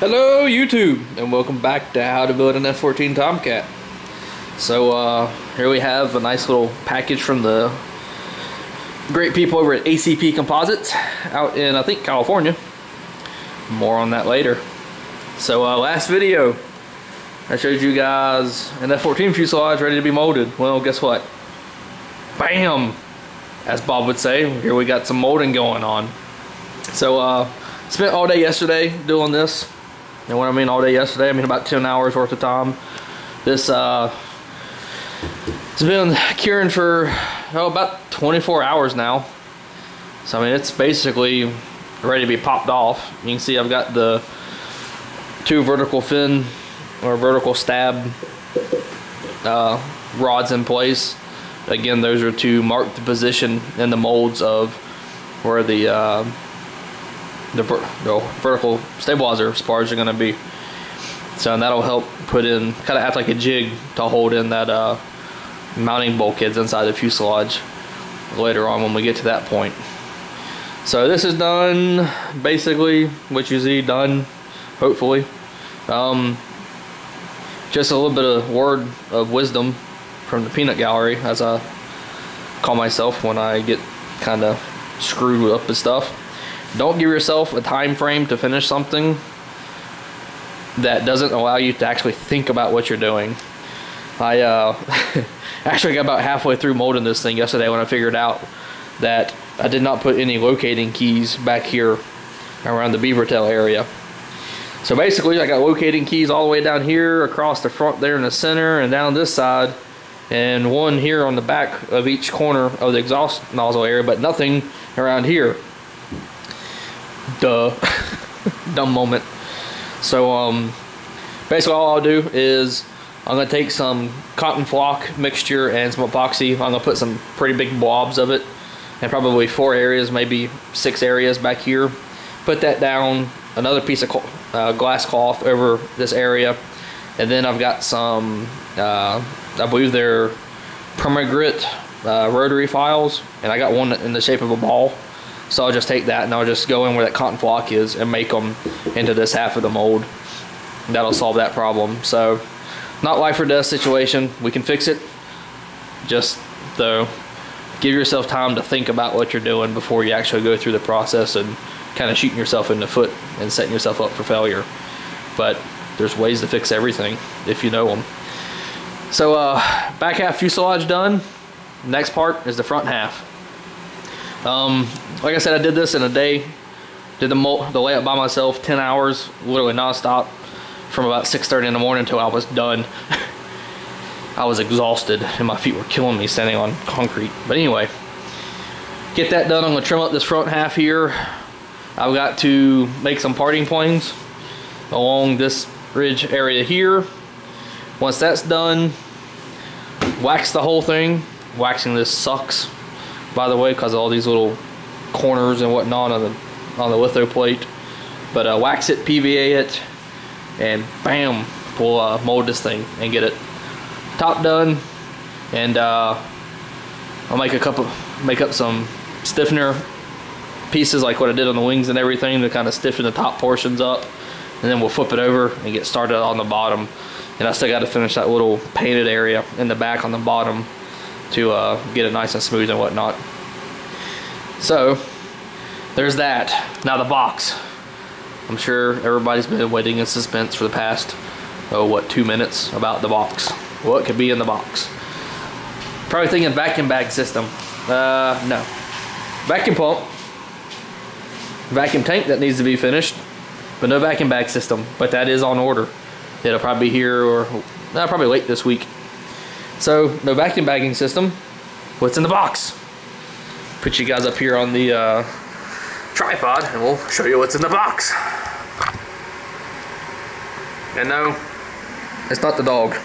Hello YouTube, and welcome back to how to build an F-14 Tomcat. So here we have a nice little package from the great people over at ACP Composites out in, I think, California. More on that later. So last video I showed you guys an F-14 fuselage ready to be molded. Well, guess what? Bam! As Bob would say, here we got some molding going on. So spent all day yesterday doing this. And when I mean all day yesterday, I mean about 10 hours worth of time. This it's been curing for about 24 hours now. So I mean, it's basically ready to be popped off. You can see I've got the two vertical fin or vertical stab rods in place. Again, those are to mark the position in the molds of where the vertical stabilizer spars are going to be. So that'll help put in, kind of act like a jig to hold in that mounting bulkheads inside the fuselage later on when we get to that point. So this is done, basically what you see done, hopefully. Just a little bit of word of wisdom from the peanut gallery, as I call myself when I get kind of screwed up with stuff. Don't give yourself a time frame to finish something that doesn't allow you to actually think about what you're doing. I actually got about halfway through molding this thing yesterday when I figured out that I did not put any locating keys back here around the beaver tail area. So basically I got locating keys all the way down here, across the front there in the center, and down this side, and one here on the back of each corner of the exhaust nozzle area, but nothing around here. Duh. Dumb moment. So basically all I'll do is I'm going to take some cotton flock mixture and some epoxy. I'm going to put some pretty big blobs of it, and probably 4 areas, maybe 6 areas back here. Put that down, another piece of glass cloth over this area, and then I've got some I believe they're Permagrit rotary files, and I got one in the shape of a ball. So I'll just take that and I'll just go in where that cotton flock is and make them into this half of the mold. That'll solve that problem. So not life or death situation. We can fix it. Just though, give yourself time to think about what you're doing before you actually go through the process and kind of shooting yourself in the foot and setting yourself up for failure. But there's ways to fix everything if you know them. So back half fuselage done. Next part is the front half. Like I said, I did this in a day. Did the layout by myself, 10 hours, literally non-stop, from about 6:30 in the morning until I was done. I was exhausted and my feet were killing me standing on concrete. But anyway, get that done. I'm going to trim up this front half here. I've got to make some parting planes along this ridge area here. Once that's done, wax the whole thing. Waxing this sucks, by the way, because of all these little corners and whatnot on the litho plate. But wax it, PVA it, and bam, we'll mold this thing and get it top done. And I'll make up some stiffener pieces like what I did on the wings and everything to kind of stiffen the top portions up, and then we'll flip it over and get started on the bottom. And I still got to finish that little painted area in the back on the bottom to get it nice and smooth and whatnot. So there's that. Now the box. I'm sure everybody's been waiting in suspense for the past 2 minutes about the box. What could be in the box? Probably thinking vacuum bag system. No. Vacuum pump, vacuum tank that needs to be finished, but no vacuum bag system. But that is on order. It'll probably be here or probably late this week. So no vacuum bagging system. What's in the box? Put you guys up here on the tripod and we'll show you what's in the box. And no, it's not the dog.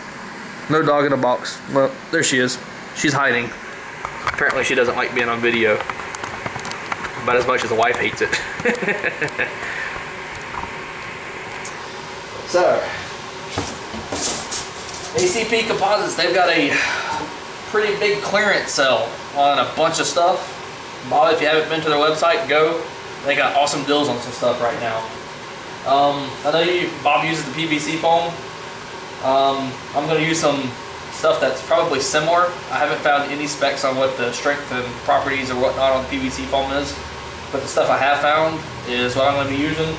No dog in the box. Well, there she is. She's hiding. Apparently she doesn't like being on video about as much as the wife hates it. So ACP Composites, they've got a pretty big clearance sale on a bunch of stuff. Bob, if you haven't been to their website, go. They got awesome deals on some stuff right now. I know Bob uses the PVC foam. I'm going to use some stuff that's probably similar. I haven't found any specs on what the strength and properties or whatnot on the PVC foam is, but the stuff I have found is what I'm going to be using,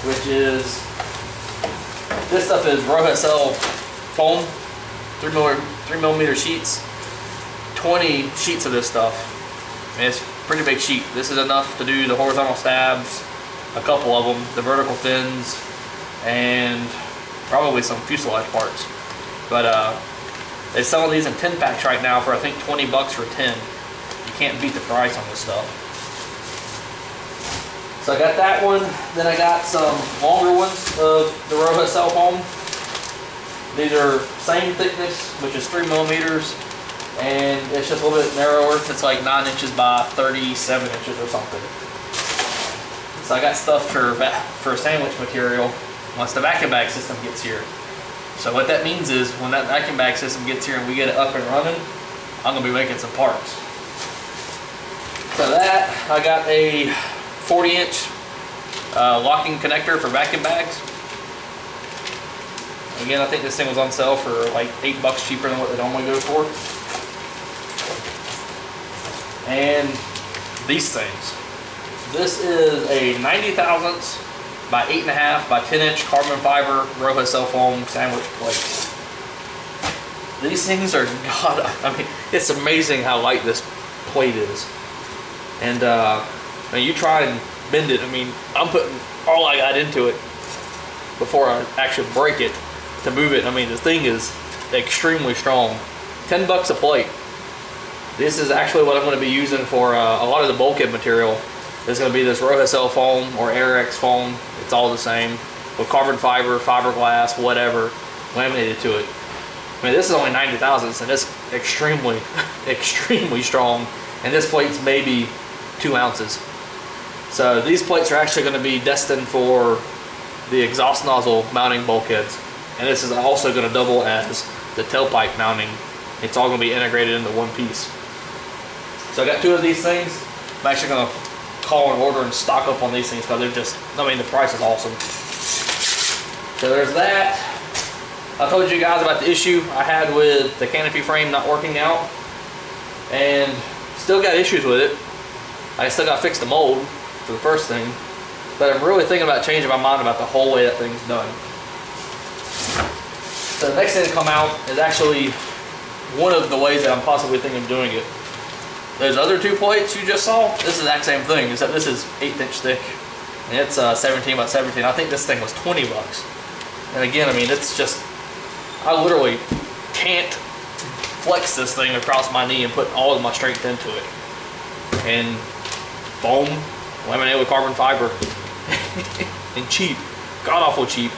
which is, this stuff is RoHSL foam, 3mm sheets, 20 sheets of this stuff, and it's a pretty big sheet. This is enough to do the horizontal stabs, a couple of them, the vertical fins, and probably some fuselage parts. But they sell these in 10 packs right now for I think 20 bucks for 10. You can't beat the price on this stuff. So I got that one. Then I got some longer ones of the RoHSL foam. These are same thickness, which is 3mm, and it's just a little bit narrower. It's like 9 inches by 37 inches or something. So I got stuff for sandwich material once the vacuum bag system gets here. So what that means is when that vacuum bag system gets here and we get it up and running, I'm going to be making some parts. So that, I got a 40-inch locking connector for vacuum bags. Again, I think this thing was on sale for like $8 cheaper than what they normally go for. And these things. This is a 90 thousandths by 8.5 by 10-inch carbon fiber RoHSL foam sandwich plates. These things are, God, I mean, it's amazing how light this plate is. And when you try and bend it, I mean, I'm putting all I got into it before I actually break it to move it. I mean, this thing is extremely strong. 10 bucks a plate. This is actually what I'm going to be using for a lot of the bulkhead material. There's going to be this RoHSL foam or Air-X foam. It's all the same with carbon fiber, fiberglass, whatever, laminated to it. I mean, this is only 90 thousandths and it's extremely, extremely strong. And this plate's maybe 2 ounces. So these plates are actually going to be destined for the exhaust nozzle mounting bulkheads. And this is also going to double as the tailpipe mounting. It's all going to be integrated into one piece. So I got 2 of these things. I'm actually going to call an order and stock up on these things because they're just, I mean, the price is awesome. So there's that. I told you guys about the issue I had with the canopy frame not working out, and still got issues with it. I still got to fix the mold for the first thing, but I'm really thinking about changing my mind about the whole way that thing's done. So the next thing to come out is actually one of the ways that I'm possibly thinking of doing it. Those other 2 plates you just saw, this is the exact same thing, except this is 1/8 inch thick, and it's 17 by 17. I think this thing was 20 bucks. And again, I mean, it's just, I literally can't flex this thing across my knee and put all of my strength into it. And foam, laminated with carbon fiber, and cheap, god awful cheap.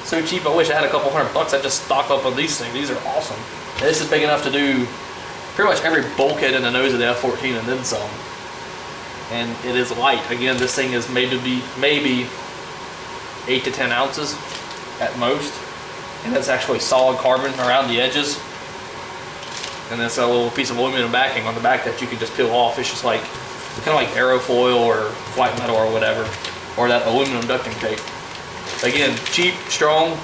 So cheap, I wish I had a couple $100. I'd just stock up on these things. These are awesome. And this is big enough to do pretty much every bulkhead in the nose of the F-14 and then some. And it is light. Again, this thing is maybe 8 to 10 ounces at most. And it's actually solid carbon around the edges. And there's a little piece of aluminum backing on the back that you can just peel off. It's just like, kind of like aerofoil or flight metal or whatever. Or that aluminum ducting tape. Again, cheap, strong,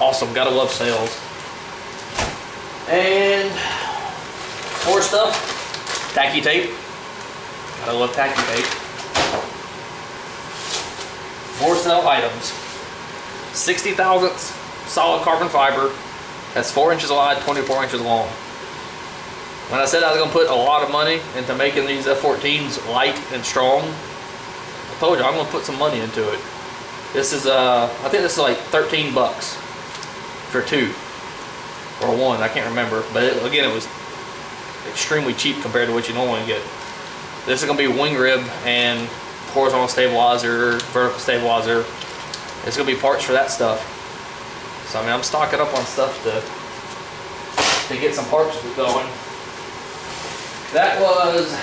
awesome. Gotta love sales. And more stuff. Tacky tape. Gotta love tacky tape. More sell items. 60 thousandths solid carbon fiber. That's 4 inches wide, 24 inches long. When I said I was gonna put a lot of money into making these F-14s light and strong, I told you I'm gonna put some money into it. This is I think this is like 13 bucks for 2 or 1, I can't remember, but again, it was extremely cheap compared to what you normally get. This is going to be wing rib and horizontal stabilizer, vertical stabilizer. It's going to be parts for that stuff. So I mean, I'm stocking up on stuff to get some parts going. That was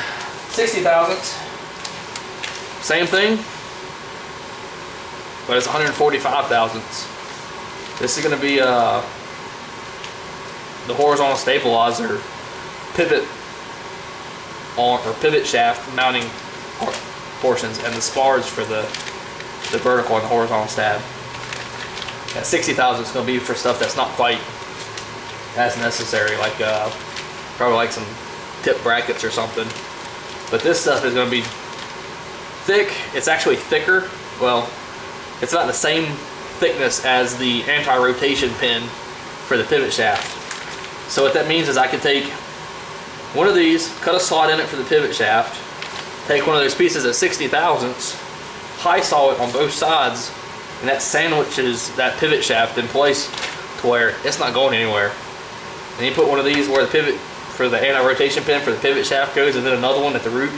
60 thousandths. Same thing, but it's 145 thousandths. This is going to be the horizontal stabilizer pivot on or pivot shaft mounting portions and the spars for the the vertical and the horizontal stab. That 60,000 is going to be for stuff that's not quite as necessary, like probably like some tip brackets or something. But this stuff is going to be thick. It's actually thicker. Well, it's about the same thickness as the anti-rotation pin for the pivot shaft. So what that means is I can take one of these, cut a slot in it for the pivot shaft, take one of those pieces at 60 thousandths, high saw it on both sides, and that sandwiches that pivot shaft in place to where it's not going anywhere. And you put one of these where the pivot for the anti-rotation pin for the pivot shaft goes, and then another one at the root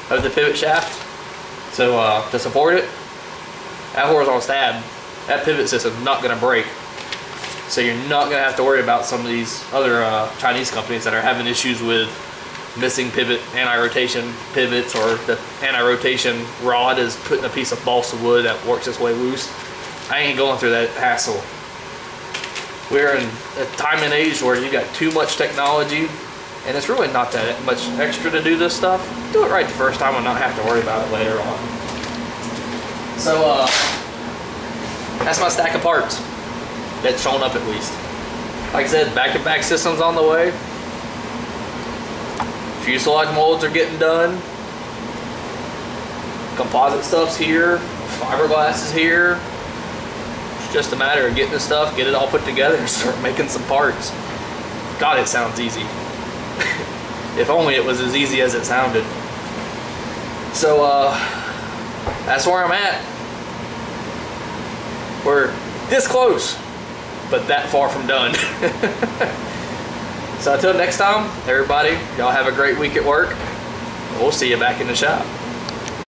of the pivot shaft. So to support it, that horizontal stab, that pivot system is not going to break. So you're not going to have to worry about some of these other Chinese companies that are having issues with missing pivot, anti-rotation pivots, or the anti-rotation rod is putting a piece of balsa wood that works its way loose. I ain't going through that hassle. We're in a time and age where you got too much technology, and it's really not that much extra to do this stuff. Do it right the first time and not have to worry about it later on. So that's my stack of parts that's shown up at least. Like I said, back-to-back systems on the way. Fuselage molds are getting done. Composite stuff's here. Fiberglass is here. It's just a matter of getting the stuff, get it all put together, and start making some parts. God, it sounds easy. If only it was as easy as it sounded. So that's where I'm at. We're this close, but that far from done. So until next time, everybody, y'all have a great week at work. We'll see you back in the shop.